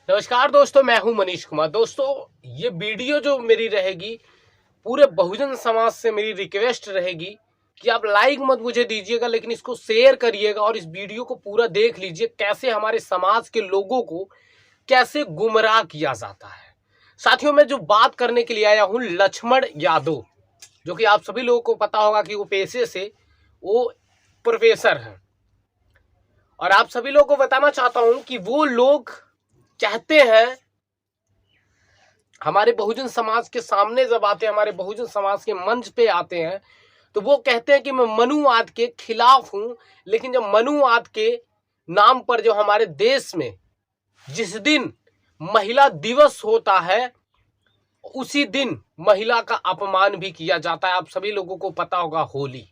नमस्कार दोस्तों, मैं हूं मनीष कुमार। दोस्तों, ये वीडियो जो मेरी रहेगी, पूरे बहुजन समाज से मेरी रिक्वेस्ट रहेगी कि आप लाइक मत मुझे दीजिएगा, लेकिन इसको शेयर करिएगा और इस वीडियो को पूरा देख लीजिए। कैसे हमारे समाज के लोगों को कैसे गुमराह किया जाता है। साथियों, मैं जो बात करने के लिए आया हूं, लक्ष्मण यादव, जो कि आप सभी लोगों को पता होगा कि वो पेशे से वो प्रोफेसर हैं। और आप सभी लोगों को बताना चाहता हूं कि वो लोग चाहते हैं, हमारे बहुजन समाज के सामने जब आते हैं, हमारे बहुजन समाज के मंच पे आते हैं, तो वो कहते हैं कि मैं मनुवाद के खिलाफ हूं। लेकिन जब मनुवाद के नाम पर जो हमारे देश में जिस दिन महिला दिवस होता है, उसी दिन महिला का अपमान भी किया जाता है। आप सभी लोगों को पता होगा, होली।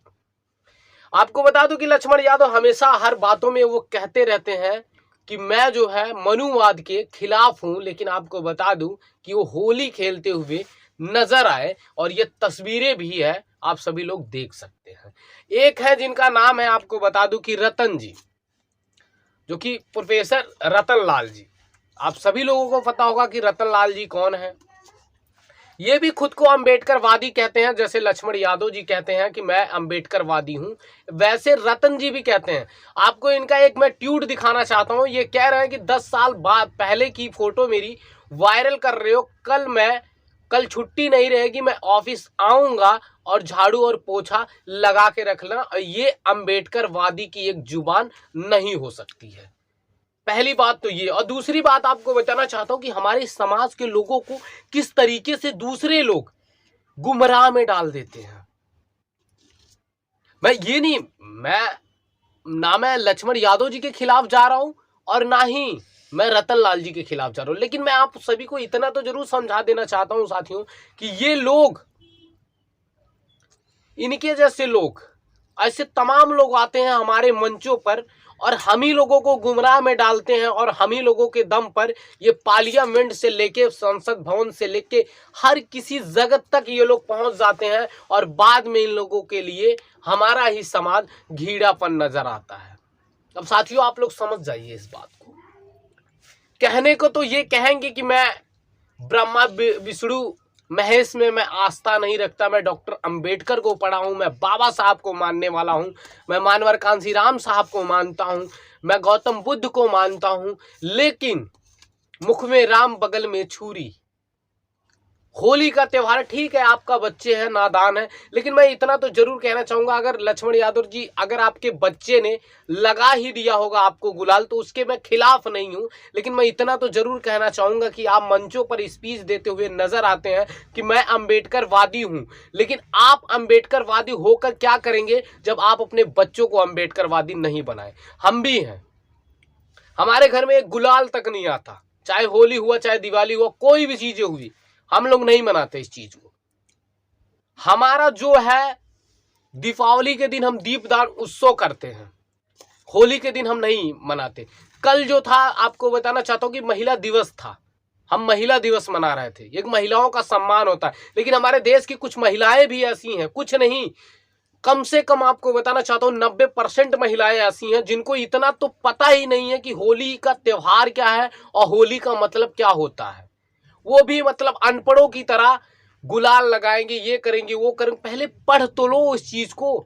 आपको बता दूं कि लक्ष्मण यादव हमेशा हर बातों में वो कहते रहते हैं कि मैं जो है मनुवाद के खिलाफ हूं। लेकिन आपको बता दूं कि वो होली खेलते हुए नजर आए, और ये तस्वीरें भी है, आप सभी लोग देख सकते हैं। एक है जिनका नाम है, आपको बता दूं कि रतन जी, जो कि प्रोफेसर रतन लाल जी। आप सभी लोगों को पता होगा कि रतन लाल जी कौन है। ये भी खुद को अंबेडकरवादी कहते हैं, जैसे लक्ष्मण यादव जी कहते हैं कि मैं अंबेडकरवादी हूं, वैसे रतन जी भी कहते हैं। आपको इनका एक मैं ट्वीट दिखाना चाहता हूं। ये कह रहे हैं कि 10 साल बाद पहले की फोटो मेरी वायरल कर रहे हो। कल छुट्टी नहीं रहेगी, मैं ऑफिस आऊंगा और झाड़ू और पोछा लगा के रखना। ये अंबेडकरवादी की एक जुबान नहीं हो सकती है। पहली बात तो ये। और दूसरी बात आपको बताना चाहता हूं कि हमारे समाज के लोगों को किस तरीके से दूसरे लोग गुमराह में डाल देते हैं। मैं लक्ष्मण यादव जी के खिलाफ जा रहा हूं, और ना ही मैं रतन लाल जी के खिलाफ जा रहा हूं। लेकिन मैं आप सभी को इतना तो जरूर समझा देना चाहता हूं साथियों, कि ये लोग, इनके जैसे लोग, ऐसे तमाम लोग आते हैं हमारे मंचों पर और हम ही लोगों को गुमराह में डालते हैं। और हम ही लोगों के दम पर ये पार्लियामेंट से लेके संसद भवन से लेके हर किसी जगत तक ये लोग पहुंच जाते हैं, और बाद में इन लोगों के लिए हमारा ही समाज घीड़ापन नजर आता है। अब साथियों, आप लोग समझ जाइए इस बात को। कहने को तो ये कहेंगे कि मैं ब्रह्मा विष्णु महेश में मैं आस्था नहीं रखता, मैं डॉक्टर अंबेडकर को पढ़ा हूं, मैं बाबा साहब को मानने वाला हूं, मैं मानवर कांशीराम साहब को मानता हूं, मैं गौतम बुद्ध को मानता हूं। लेकिन मुख में राम बगल में छुरी। होली का त्योहार ठीक है, आपका बच्चे हैं, नादान है, लेकिन मैं इतना तो जरूर कहना चाहूंगा, अगर लक्ष्मण यादव जी, अगर आपके बच्चे ने लगा ही दिया होगा आपको गुलाल, तो उसके मैं खिलाफ नहीं हूं। लेकिन मैं इतना तो जरूर कहना चाहूंगा कि आप मंचों पर स्पीच देते हुए नजर आते हैं कि मैं अंबेडकरवादी हूं। लेकिन आप अंबेडकरवादी होकर क्या करेंगे जब आप अपने बच्चों को अंबेडकरवादी नहीं बनाए। हम भी हैं, हमारे घर में एक गुलाल तक नहीं आता, चाहे होली हुआ, चाहे दिवाली हुआ, कोई भी चीजें हुई, हम लोग नहीं मनाते इस चीज को। हमारा जो है, दीपावली के दिन हम दीपदान उत्सव करते हैं, होली के दिन हम नहीं मनाते। कल जो था, आपको बताना चाहता हूं कि महिला दिवस था, हम महिला दिवस मना रहे थे। एक महिलाओं का सम्मान होता है, लेकिन हमारे देश की कुछ महिलाएं भी ऐसी हैं, कुछ नहीं, कम से कम आपको बताना चाहता हूं 90% महिलाएं ऐसी हैं जिनको इतना तो पता ही नहीं है कि होली का त्योहार क्या है और होली का मतलब क्या होता है। वो भी मतलब अनपढ़ों की तरह गुलाल लगाएंगे, ये करेंगे, वो करेंगे। पहले पढ़ तो लो इस चीज को।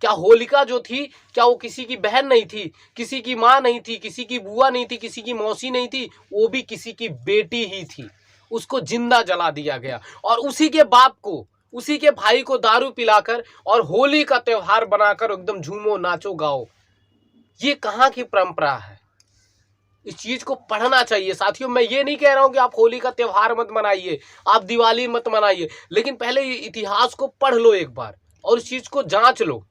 क्या होलिका जो थी, क्या वो किसी की बहन नहीं थी, किसी की माँ नहीं थी, किसी की बुआ नहीं थी, किसी की मौसी नहीं थी, वो भी किसी की बेटी ही थी। उसको जिंदा जला दिया गया, और उसी के बाप को, उसी के भाई को दारू पिलाकर और होली का त्योहार बनाकर एकदम झूमो नाचो गाओ। ये कहाँ की परंपरा है? इस चीज को पढ़ना चाहिए साथियों। मैं ये नहीं कह रहा हूं कि आप होली का त्योहार मत मनाइए, आप दिवाली मत मनाइए, लेकिन पहले इतिहास को पढ़ लो एक बार और इस चीज को जांच लो।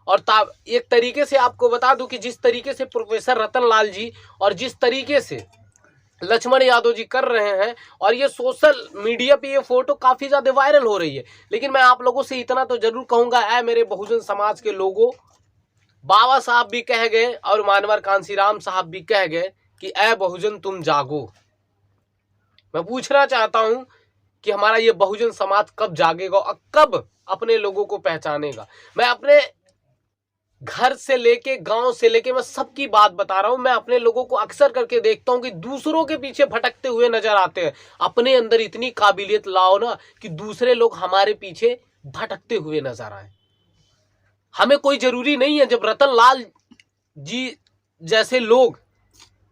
और एक तरीके से आपको बता दूं कि जिस तरीके से प्रोफेसर रतन लाल जी और जिस तरीके से लक्ष्मण यादव जी कर रहे हैं, और ये सोशल मीडिया पे ये फोटो काफी ज्यादा वायरल हो रही है, लेकिन मैं आप लोगों से इतना तो जरूर कहूंगा, ऐ मेरे बहुजन समाज के लोगों, बाबा साहब भी कह गए और मानवर कांशीराम साहब भी कह गए कि ऐ बहुजन तुम जागो। मैं पूछना चाहता हूं कि हमारा ये बहुजन समाज कब जागेगा और कब अपने लोगों को पहचानेगा। मैं अपने घर से लेके गांव से लेके मैं सबकी बात बता रहा हूं। मैं अपने लोगों को अक्सर करके देखता हूं कि दूसरों के पीछे भटकते हुए नजर आते हैं। अपने अंदर इतनी काबिलियत लाओ ना कि दूसरे लोग हमारे पीछे भटकते हुए नजर आए। हमें कोई जरूरी नहीं है, जब रतन लाल जी जैसे लोग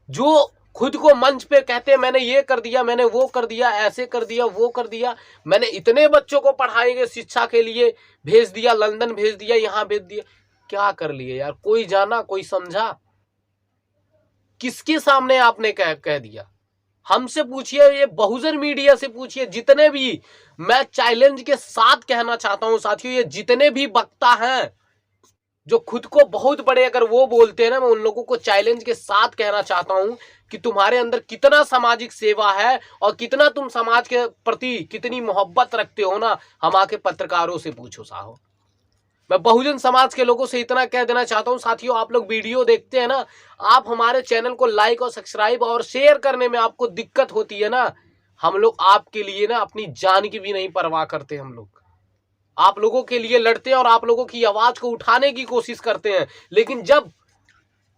जो खुद को मंच पे कहते हैं मैंने ये कर दिया, मैंने वो कर दिया, ऐसे कर दिया, वो कर दिया, मैंने इतने बच्चों को पढ़ाएंगे शिक्षा के लिए भेज दिया, लंदन भेज दिया, यहां भेज दिया, क्या कर लिए यार? कोई जाना, कोई समझा? किसके सामने आपने कह दिया? हमसे पूछिए, ये बहुजन मीडिया से पूछिए, जितने भी, मैं चैलेंज के साथ कहना चाहता हूं साथियों, ये जितने भी वक्ता हैं जो खुद को बहुत बड़े अगर वो बोलते हैं ना, मैं उन लोगों को चैलेंज के साथ कहना चाहता हूं कि तुम्हारे अंदर कितना सामाजिक सेवा है और कितना तुम समाज के प्रति कितनी मोहब्बत रखते हो ना, हम आके पत्रकारों से पूछो साहब। मैं बहुजन समाज के लोगों से इतना कह देना चाहता हूं साथियों, आप लोग वीडियो देखते हैं ना, आप हमारे चैनल को लाइक और सब्सक्राइब और शेयर करने में आपको दिक्कत होती है ना, हम लोग आपके लिए ना अपनी जान की भी नहीं परवाह करते। हम लोग आप लोगों के लिए लड़ते हैं और आप लोगों की आवाज को उठाने की कोशिश करते हैं। लेकिन जब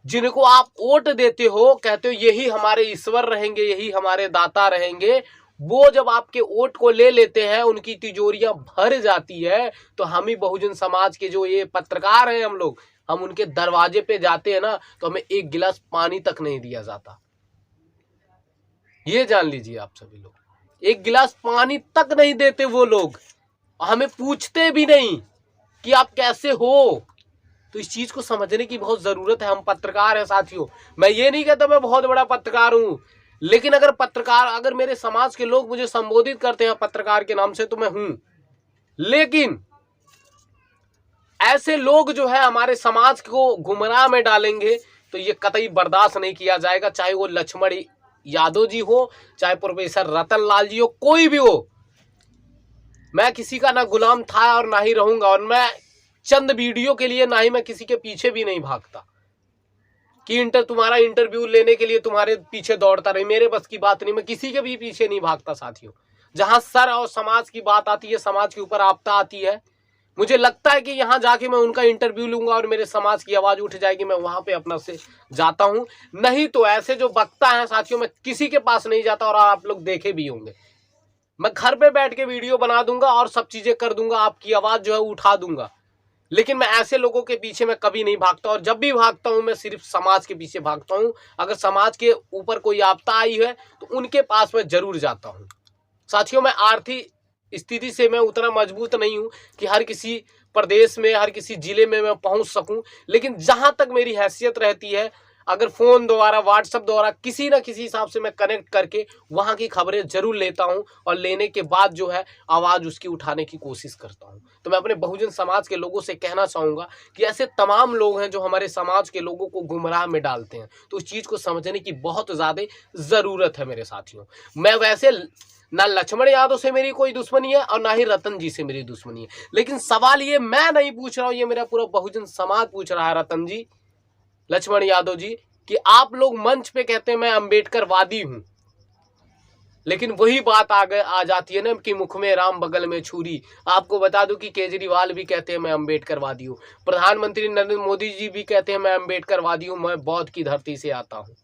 जिनको आप वोट देते हो, कहते हो यही हमारे ईश्वर रहेंगे, यही हमारे दाता रहेंगे, वो जब आपके वोट को ले लेते हैं, उनकी तिजोरियां भर जाती है, तो हम ही बहुजन समाज के जो ये पत्रकार हैं हम लोग, हम उनके दरवाजे पे जाते हैं ना, तो हमें एक गिलास पानी तक नहीं दिया जाता। ये जान लीजिए आप सभी लोग, एक गिलास पानी तक नहीं देते वो लोग, हमें पूछते भी नहीं कि आप कैसे हो। तो इस चीज को समझने की बहुत जरूरत है। हम पत्रकार हैं साथियों, मैं ये नहीं कहता मैं बहुत बड़ा पत्रकार हूं, लेकिन अगर मेरे समाज के लोग मुझे संबोधित करते हैं पत्रकार के नाम से तो मैं हूं, लेकिन ऐसे लोग जो है हमारे समाज को गुमराह में डालेंगे तो ये कतई बर्दाश्त नहीं किया जाएगा। चाहे वो लक्ष्मण यादव जी हो, चाहे प्रोफेसर रतन लाल जी हो, कोई भी हो। मैं किसी का ना गुलाम था और ना ही रहूंगा, और मैं चंद वीडियो के लिए ना ही मैं किसी के पीछे भी नहीं भागता कि तुम्हारा इंटरव्यू लेने के लिए तुम्हारे पीछे दौड़ता रही। मेरे बस की बात नहीं, मैं किसी के भी पीछे नहीं भागता साथियों। जहां सर और समाज की बात आती है, समाज के ऊपर आपदा आती है, मुझे लगता है कि यहां जाके मैं उनका इंटरव्यू लूंगा और मेरे समाज की आवाज उठ जाएगी, मैं वहां पे अपना से जाता हूं। नहीं तो ऐसे जो वक्ता है साथियों, मैं किसी के पास नहीं जाता, और आप लोग देखे भी होंगे, मैं घर पे बैठ के वीडियो बना दूंगा और सब चीजें कर दूंगा, आपकी आवाज जो है उठा दूंगा, लेकिन मैं ऐसे लोगों के पीछे मैं कभी नहीं भागता। और जब भी भागता हूं मैं सिर्फ समाज के पीछे भागता हूं। अगर समाज के ऊपर कोई आपदा आई है तो उनके पास मैं जरूर जाता हूं साथियों। मैं आर्थिक स्थिति से मैं उतना मजबूत नहीं हूं कि हर किसी प्रदेश में, हर किसी जिले में मैं पहुंच सकूं, लेकिन जहां तक मेरी हैसियत रहती है, अगर फोन द्वारा, व्हाट्सएप द्वारा, किसी ना किसी हिसाब से मैं कनेक्ट करके वहां की खबरें जरूर लेता हूं, और लेने के बाद जो है आवाज उसकी उठाने की कोशिश करता हूं। तो मैं अपने बहुजन समाज के लोगों से कहना चाहूंगा कि ऐसे तमाम लोग हैं जो हमारे समाज के लोगों को गुमराह में डालते हैं, तो उस चीज को समझने की बहुत ज्यादा जरूरत है मेरे साथियों। मैं वैसे ना लक्ष्मण यादव से मेरी कोई दुश्मनी है और ना ही रतन जी से मेरी दुश्मनी है, लेकिन सवाल ये मैं नहीं पूछ रहा हूं, ये मेरा पूरा बहुजन समाज पूछ रहा है, रतन जी, लक्ष्मण यादव जी, कि आप लोग मंच पे कहते हैं मैं अंबेडकरवादी हूं, लेकिन वही बात आ जाती है ना कि मुख में राम बगल में छुरी। आपको बता दूं कि केजरीवाल भी कहते हैं मैं अंबेडकरवादी हूं, प्रधानमंत्री नरेंद्र मोदी जी भी कहते हैं मैं अंबेडकरवादी हूं, मैं बौद्ध की धरती से आता हूं।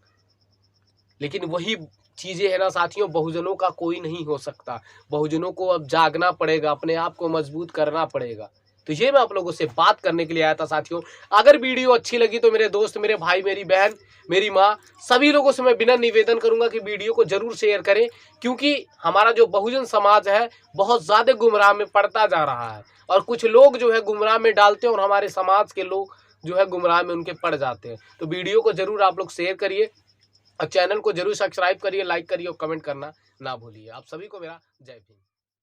लेकिन वही चीजें है ना साथियों, बहुजनों का कोई नहीं हो सकता। बहुजनों को अब जागना पड़ेगा, अपने आप को मजबूत करना पड़ेगा। तो ये मैं आप लोगों से बात करने के लिए आया था साथियों। अगर वीडियो अच्छी लगी तो मेरे दोस्त, मेरे भाई, मेरी बहन, मेरी माँ, सभी लोगों से मैं बिना निवेदन करूंगा कि वीडियो को जरूर शेयर करें, क्योंकि हमारा जो बहुजन समाज है बहुत ज्यादा गुमराह में पड़ता जा रहा है, और कुछ लोग जो है गुमराह में डालते हैं और हमारे समाज के लोग जो है गुमराह में उनके पड़ जाते हैं। तो वीडियो को जरूर आप लोग शेयर करिए और चैनल को जरूर सब्सक्राइब करिए, लाइक करिए और कमेंट करना ना भूलिए। आप सभी को मेरा जय भीम।